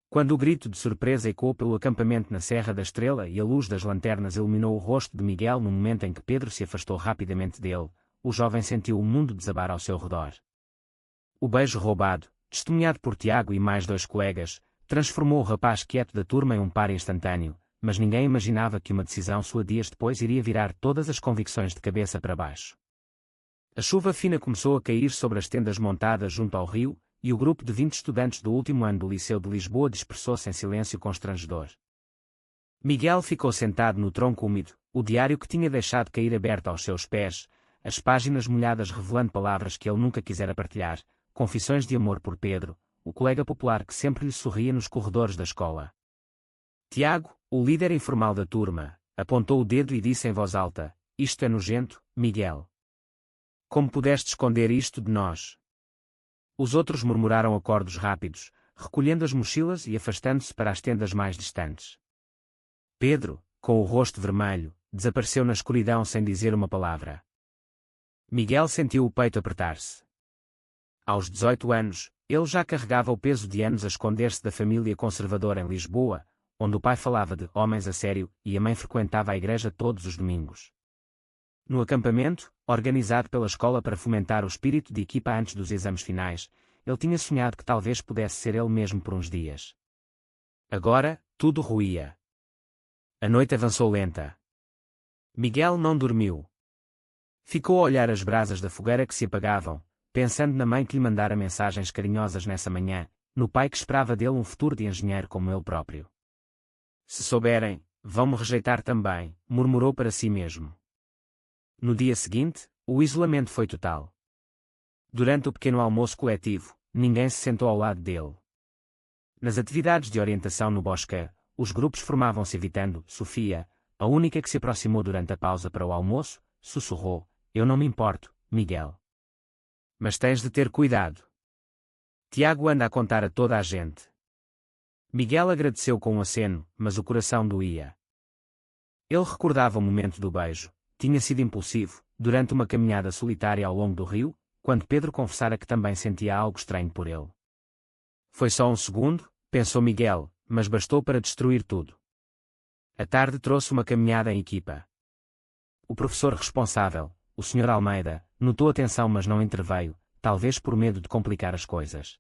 Quando o grito de surpresa ecoou pelo acampamento na Serra da Estrela e a luz das lanternas iluminou o rosto de Miguel no momento em que Pedro se afastou rapidamente dele, o jovem sentiu o mundo desabar ao seu redor. O beijo roubado, testemunhado por Tiago e mais 2 colegas, transformou o rapaz quieto da turma em um par instantâneo, mas ninguém imaginava que uma decisão sua dias depois iria virar todas as convicções de cabeça para baixo. A chuva fina começou a cair sobre as tendas montadas junto ao rio, e o grupo de 20 estudantes do último ano do Liceu de Lisboa dispersou-se em silêncio constrangedor. Miguel ficou sentado no tronco úmido, o diário que tinha deixado cair aberto aos seus pés, as páginas molhadas revelando palavras que ele nunca quisera partilhar, confissões de amor por Pedro, o colega popular que sempre lhe sorria nos corredores da escola. Tiago, o líder informal da turma, apontou o dedo e disse em voz alta: "Isto é nojento, Miguel. Como pudeste esconder isto de nós?" Os outros murmuraram acordos rápidos, recolhendo as mochilas e afastando-se para as tendas mais distantes. Pedro, com o rosto vermelho, desapareceu na escuridão sem dizer uma palavra. Miguel sentiu o peito apertar-se. Aos 18 anos, ele já carregava o peso de anos a esconder-se da família conservadora em Lisboa, onde o pai falava de homens a sério e a mãe frequentava a igreja todos os domingos. No acampamento, organizado pela escola para fomentar o espírito de equipa antes dos exames finais, ele tinha sonhado que talvez pudesse ser ele mesmo por uns dias. Agora, tudo ruía. A noite avançou lenta. Miguel não dormiu. Ficou a olhar as brasas da fogueira que se apagavam, pensando na mãe que lhe mandara mensagens carinhosas nessa manhã, no pai que esperava dele um futuro de engenheiro como ele próprio. "Se souberem, vão-me rejeitar também", murmurou para si mesmo. No dia seguinte, o isolamento foi total. Durante o pequeno almoço coletivo, ninguém se sentou ao lado dele. Nas atividades de orientação no bosque, os grupos formavam-se evitando. Sofia, a única que se aproximou durante a pausa para o almoço, sussurrou: "Eu não me importo, Miguel. Mas tens de ter cuidado. Tiago anda a contar a toda a gente." Miguel agradeceu com um aceno, mas o coração doía. Ele recordava o momento do beijo. Tinha sido impulsivo, durante uma caminhada solitária ao longo do rio, quando Pedro confessara que também sentia algo estranho por ele. Foi só um segundo, pensou Miguel, mas bastou para destruir tudo. A tarde trouxe uma caminhada em equipa. O professor responsável, o Sr. Almeida, notou a tensão mas não interveio, talvez por medo de complicar as coisas.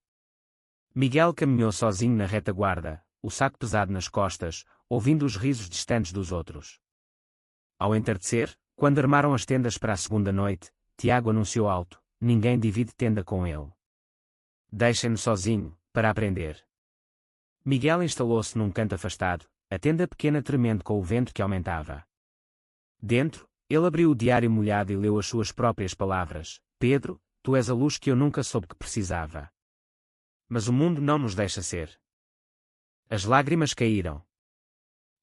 Miguel caminhou sozinho na retaguarda, o saco pesado nas costas, ouvindo os risos distantes dos outros. Ao entardecer, quando armaram as tendas para a segunda noite, Tiago anunciou alto: "Ninguém divide tenda com ele. Deixem-no sozinho, para aprender." Miguel instalou-se num canto afastado, a tenda pequena tremendo com o vento que aumentava. Dentro, ele abriu o diário molhado e leu as suas próprias palavras: "Pedro, tu és a luz que eu nunca soube que precisava. Mas o mundo não nos deixa ser." As lágrimas caíram.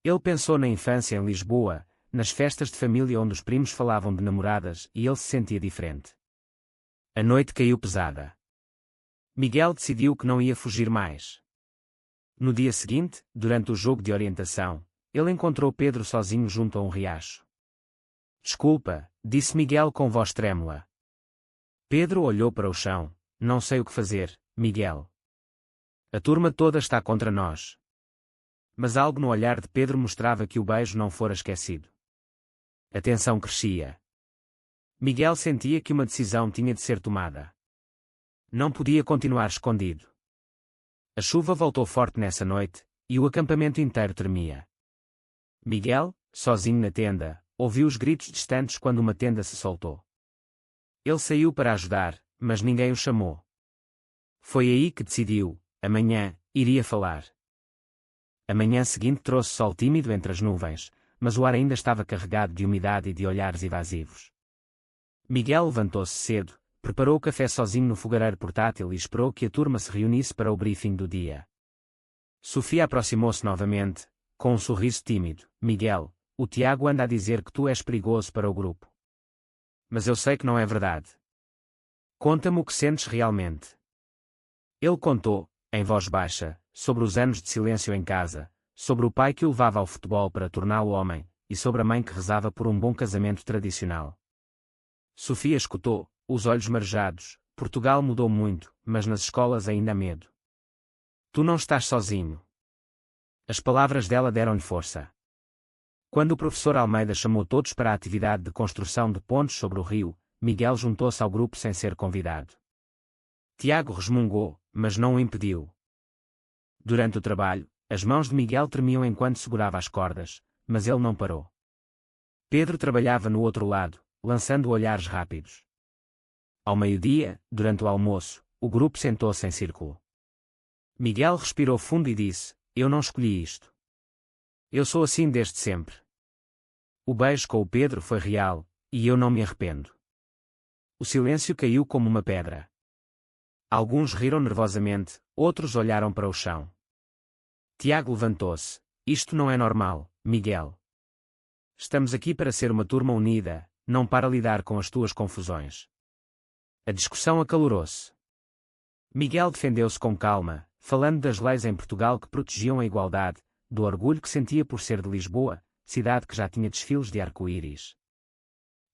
Ele pensou na infância em Lisboa, nas festas de família onde os primos falavam de namoradas e ele se sentia diferente. A noite caiu pesada. Miguel decidiu que não ia fugir mais. No dia seguinte, durante o jogo de orientação, ele encontrou Pedro sozinho junto a um riacho. "Desculpa", disse Miguel com voz trêmula. Pedro olhou para o chão. "Não sei o que fazer, Miguel. A turma toda está contra nós." Mas algo no olhar de Pedro mostrava que o beijo não fora esquecido. A tensão crescia. Miguel sentia que uma decisão tinha de ser tomada. Não podia continuar escondido. A chuva voltou forte nessa noite, e o acampamento inteiro tremia. Miguel, sozinho na tenda, ouviu os gritos distantes quando uma tenda se soltou. Ele saiu para ajudar, mas ninguém o chamou. Foi aí que decidiu: amanhã, iria falar. A manhã seguinte trouxe sol tímido entre as nuvens, mas o ar ainda estava carregado de umidade e de olhares evasivos. Miguel levantou-se cedo, preparou o café sozinho no fogareiro portátil e esperou que a turma se reunisse para o briefing do dia. Sofia aproximou-se novamente, com um sorriso tímido. "Miguel, o Tiago anda a dizer que tu és perigoso para o grupo. Mas eu sei que não é verdade. Conta-me o que sentes realmente." Ele contou, em voz baixa, sobre os anos de silêncio em casa, sobre o pai que o levava ao futebol para torná-lo homem, e sobre a mãe que rezava por um bom casamento tradicional. Sofia escutou, os olhos marejados. Portugal mudou muito, mas nas escolas ainda há medo. "Tu não estás sozinho." As palavras dela deram-lhe força. Quando o professor Almeida chamou todos para a atividade de construção de pontes sobre o rio, Miguel juntou-se ao grupo sem ser convidado. Tiago resmungou, mas não o impediu. Durante o trabalho, as mãos de Miguel tremiam enquanto segurava as cordas, mas ele não parou. Pedro trabalhava no outro lado, lançando olhares rápidos. Ao meio-dia, durante o almoço, o grupo sentou-se em círculo. Miguel respirou fundo e disse: "Eu não escolhi isto. Eu sou assim desde sempre." O beijo com o Pedro foi real, e eu não me arrependo. O silêncio caiu como uma pedra. Alguns riram nervosamente, outros olharam para o chão. Tiago levantou-se. "Isto não é normal, Miguel. Estamos aqui para ser uma turma unida, não para lidar com as tuas confusões." A discussão acalorou-se. Miguel defendeu-se com calma, falando das leis em Portugal que protegiam a igualdade, do orgulho que sentia por ser de Lisboa, cidade que já tinha desfiles de arco-íris.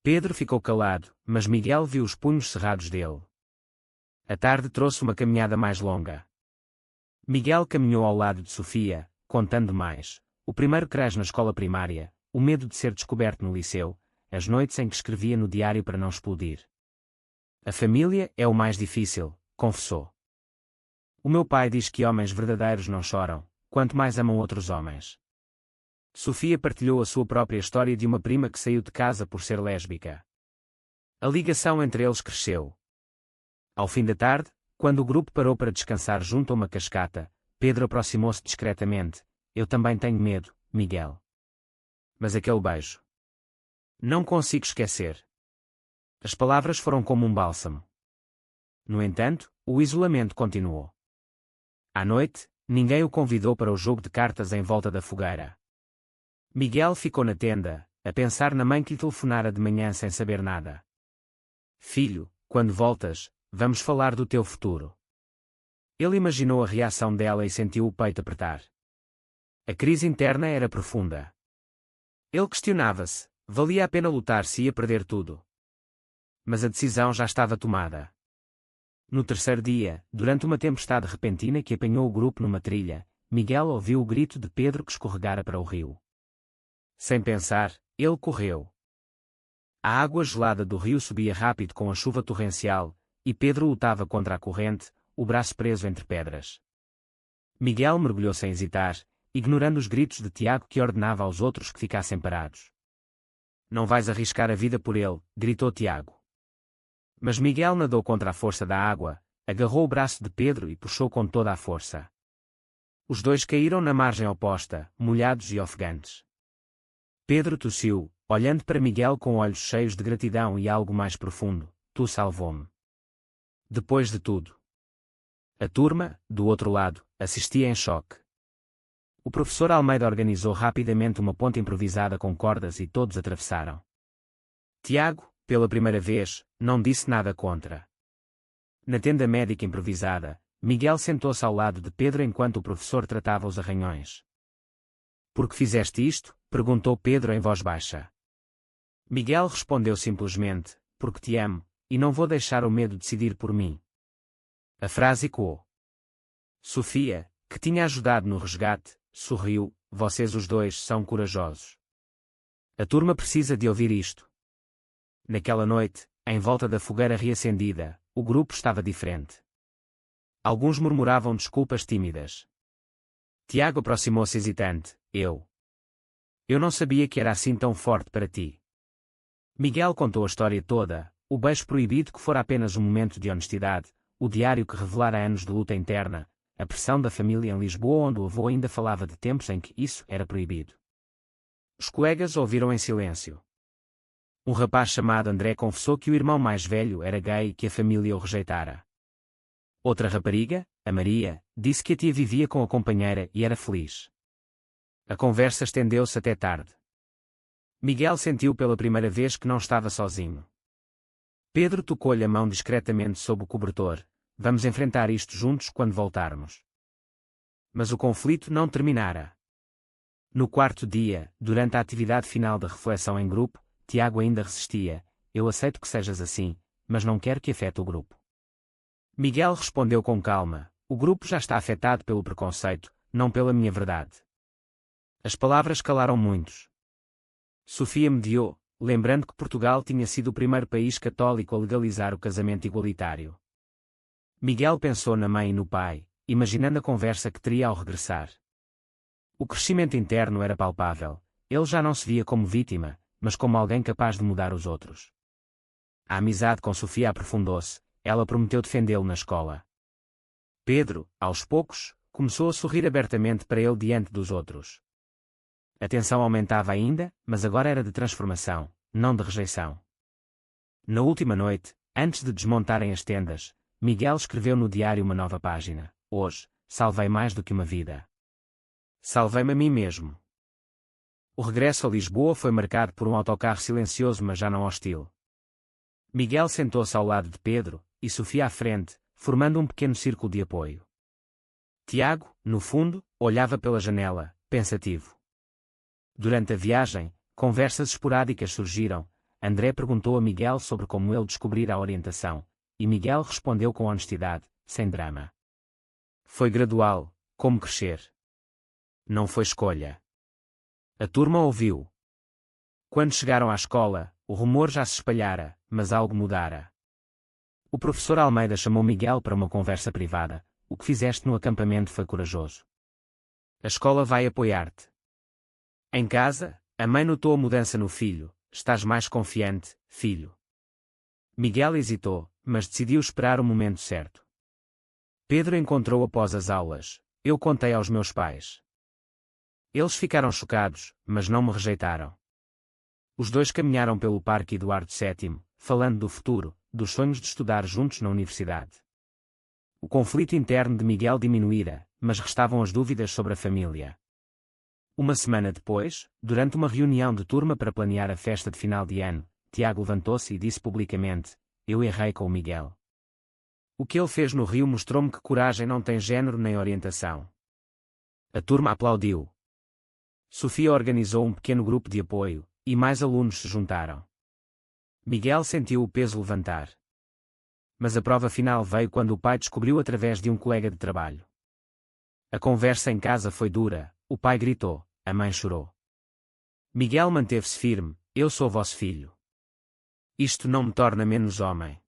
Pedro ficou calado, mas Miguel viu os punhos cerrados dele. A tarde trouxe uma caminhada mais longa. Miguel caminhou ao lado de Sofia, contando mais: o primeiro creche na escola primária, o medo de ser descoberto no liceu, as noites em que escrevia no diário para não explodir. "A família é o mais difícil", confessou. "O meu pai diz que homens verdadeiros não choram, quanto mais amam outros homens." Sofia partilhou a sua própria história de uma prima que saiu de casa por ser lésbica. A ligação entre eles cresceu. Ao fim da tarde, quando o grupo parou para descansar junto a uma cascata, Pedro aproximou-se discretamente: "Eu também tenho medo, Miguel. Mas aquele beijo. Não consigo esquecer." As palavras foram como um bálsamo. No entanto, o isolamento continuou. À noite, ninguém o convidou para o jogo de cartas em volta da fogueira. Miguel ficou na tenda, a pensar na mãe que lhe telefonara de manhã sem saber nada. "Filho, quando voltas, vamos falar do teu futuro." Ele imaginou a reação dela e sentiu o peito apertar. A crise interna era profunda. Ele questionava-se: valia a pena lutar se ia perder tudo? Mas a decisão já estava tomada. No terceiro dia, durante uma tempestade repentina que apanhou o grupo numa trilha, Miguel ouviu o grito de Pedro que escorregara para o rio. Sem pensar, ele correu. A água gelada do rio subia rápido com a chuva torrencial, e Pedro lutava contra a corrente, o braço preso entre pedras. Miguel mergulhou sem hesitar, ignorando os gritos de Tiago que ordenava aos outros que ficassem parados. "Não vais arriscar a vida por ele", gritou Tiago. Mas Miguel nadou contra a força da água, agarrou o braço de Pedro e puxou com toda a força. Os dois caíram na margem oposta, molhados e ofegantes. Pedro tossiu, olhando para Miguel com olhos cheios de gratidão e algo mais profundo: "Tu salvou-me." Depois de tudo. A turma, do outro lado, assistia em choque. O professor Almeida organizou rapidamente uma ponte improvisada com cordas e todos atravessaram. Tiago, pela primeira vez, não disse nada contra. Na tenda médica improvisada, Miguel sentou-se ao lado de Pedro enquanto o professor tratava os arranhões. "Por que fizeste isto?", perguntou Pedro em voz baixa. Miguel respondeu simplesmente: "Porque te amo, e não vou deixar o medo decidir por mim." A frase ecoou. Sofia, que tinha ajudado no resgate, sorriu: "Vocês os dois são corajosos. A turma precisa de ouvir isto." Naquela noite, em volta da fogueira reacendida, o grupo estava diferente. Alguns murmuravam desculpas tímidas. Tiago aproximou-se hesitante: Eu não sabia que era assim tão forte para ti." Miguel contou a história toda: o beijo proibido que fora apenas um momento de honestidade, o diário que revelara anos de luta interna, a pressão da família em Lisboa onde o avô ainda falava de tempos em que isso era proibido. Os colegas ouviram em silêncio. Um rapaz chamado André confessou que o irmão mais velho era gay e que a família o rejeitara. Outra rapariga, a Maria, disse que a tia vivia com a companheira e era feliz. A conversa estendeu-se até tarde. Miguel sentiu pela primeira vez que não estava sozinho. Pedro tocou-lhe a mão discretamente sob o cobertor: "Vamos enfrentar isto juntos quando voltarmos." Mas o conflito não terminara. No quarto dia, durante a atividade final da reflexão em grupo, Tiago ainda resistia: "Eu aceito que sejas assim, mas não quero que afete o grupo." Miguel respondeu com calma: "O grupo já está afetado pelo preconceito, não pela minha verdade." As palavras calaram muitos. Sofia mediou, lembrando que Portugal tinha sido o primeiro país católico a legalizar o casamento igualitário. Miguel pensou na mãe e no pai, imaginando a conversa que teria ao regressar. O crescimento interno era palpável, ele já não se via como vítima, mas como alguém capaz de mudar os outros. A amizade com Sofia aprofundou-se, ela prometeu defendê-lo na escola. Pedro, aos poucos, começou a sorrir abertamente para ele diante dos outros. A tensão aumentava ainda, mas agora era de transformação, não de rejeição. Na última noite, antes de desmontarem as tendas, Miguel escreveu no diário uma nova página. Hoje, salvei mais do que uma vida. Salvei-me a mim mesmo. O regresso a Lisboa foi marcado por um autocarro silencioso mas já não hostil. Miguel sentou-se ao lado de Pedro, e Sofia à frente, formando um pequeno círculo de apoio. Tiago, no fundo, olhava pela janela, pensativo. Durante a viagem, conversas esporádicas surgiram. André perguntou a Miguel sobre como ele descobrira a orientação, e Miguel respondeu com honestidade, sem drama. Foi gradual, como crescer. Não foi escolha. A turma ouviu. Quando chegaram à escola, o rumor já se espalhara, mas algo mudara. O professor Almeida chamou Miguel para uma conversa privada. O que fizeste no acampamento foi corajoso. A escola vai apoiar-te. Em casa, a mãe notou a mudança no filho. Estás mais confiante, filho. Miguel hesitou, mas decidiu esperar o momento certo. Pedro encontrou após as aulas. Eu contei aos meus pais. Eles ficaram chocados, mas não me rejeitaram. Os dois caminharam pelo Parque Eduardo VII, falando do futuro, dos sonhos de estudar juntos na universidade. O conflito interno de Miguel diminuíra, mas restavam as dúvidas sobre a família. Uma semana depois, durante uma reunião de turma para planear a festa de final de ano, Tiago levantou-se e disse publicamente: eu errei com o Miguel. O que ele fez no Rio mostrou-me que coragem não tem género nem orientação. A turma aplaudiu. Sofia organizou um pequeno grupo de apoio, e mais alunos se juntaram. Miguel sentiu o peso levantar. Mas a prova final veio quando o pai descobriu através de um colega de trabalho. A conversa em casa foi dura, o pai gritou, a mãe chorou. Miguel manteve-se firme: eu sou vosso filho. Isto não me torna menos homem.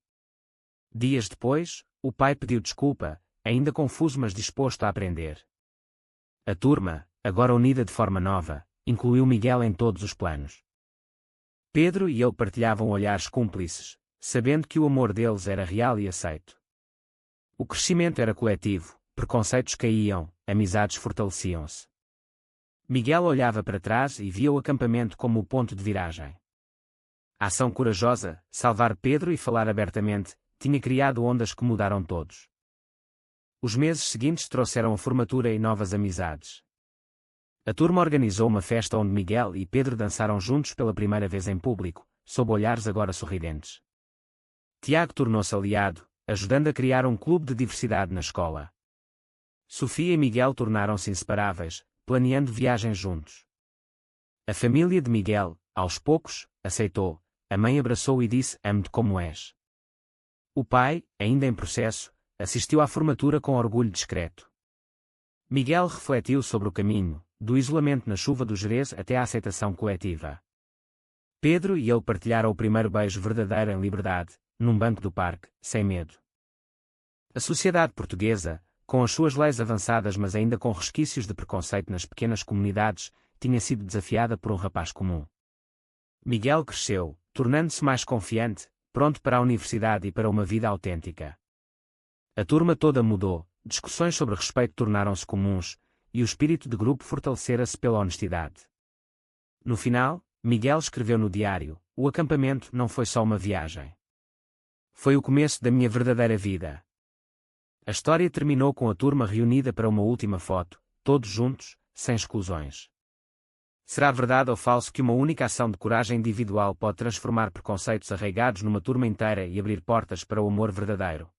Dias depois, o pai pediu desculpa, ainda confuso mas disposto a aprender. A turma, agora unida de forma nova, incluiu Miguel em todos os planos. Pedro e ele partilhavam olhares cúmplices, sabendo que o amor deles era real e aceito. O crescimento era coletivo, preconceitos caíam, amizades fortaleciam-se. Miguel olhava para trás e via o acampamento como o ponto de viragem. A ação corajosa, salvar Pedro e falar abertamente, tinha criado ondas que mudaram todos. Os meses seguintes trouxeram a formatura e novas amizades. A turma organizou uma festa onde Miguel e Pedro dançaram juntos pela primeira vez em público, sob olhares agora sorridentes. Tiago tornou-se aliado, ajudando a criar um clube de diversidade na escola. Sofia e Miguel tornaram-se inseparáveis, planeando viagens juntos. A família de Miguel, aos poucos, aceitou. A mãe abraçou e disse: amo-te como és. O pai, ainda em processo, assistiu à formatura com orgulho discreto. Miguel refletiu sobre o caminho, do isolamento na chuva do Jerez até à aceitação coletiva. Pedro e ele partilharam o primeiro beijo verdadeiro em liberdade, num banco do parque, sem medo. A sociedade portuguesa, com as suas leis avançadas mas ainda com resquícios de preconceito nas pequenas comunidades, tinha sido desafiada por um rapaz comum. Miguel cresceu, tornando-se mais confiante, pronto para a universidade e para uma vida autêntica. A turma toda mudou, discussões sobre respeito tornaram-se comuns, e o espírito de grupo fortalecera-se pela honestidade. No final, Miguel escreveu no diário: o acampamento não foi só uma viagem. Foi o começo da minha verdadeira vida. A história terminou com a turma reunida para uma última foto, todos juntos, sem exclusões. Será verdade ou falso que uma única ação de coragem individual pode transformar preconceitos arraigados numa turma inteira e abrir portas para o amor verdadeiro?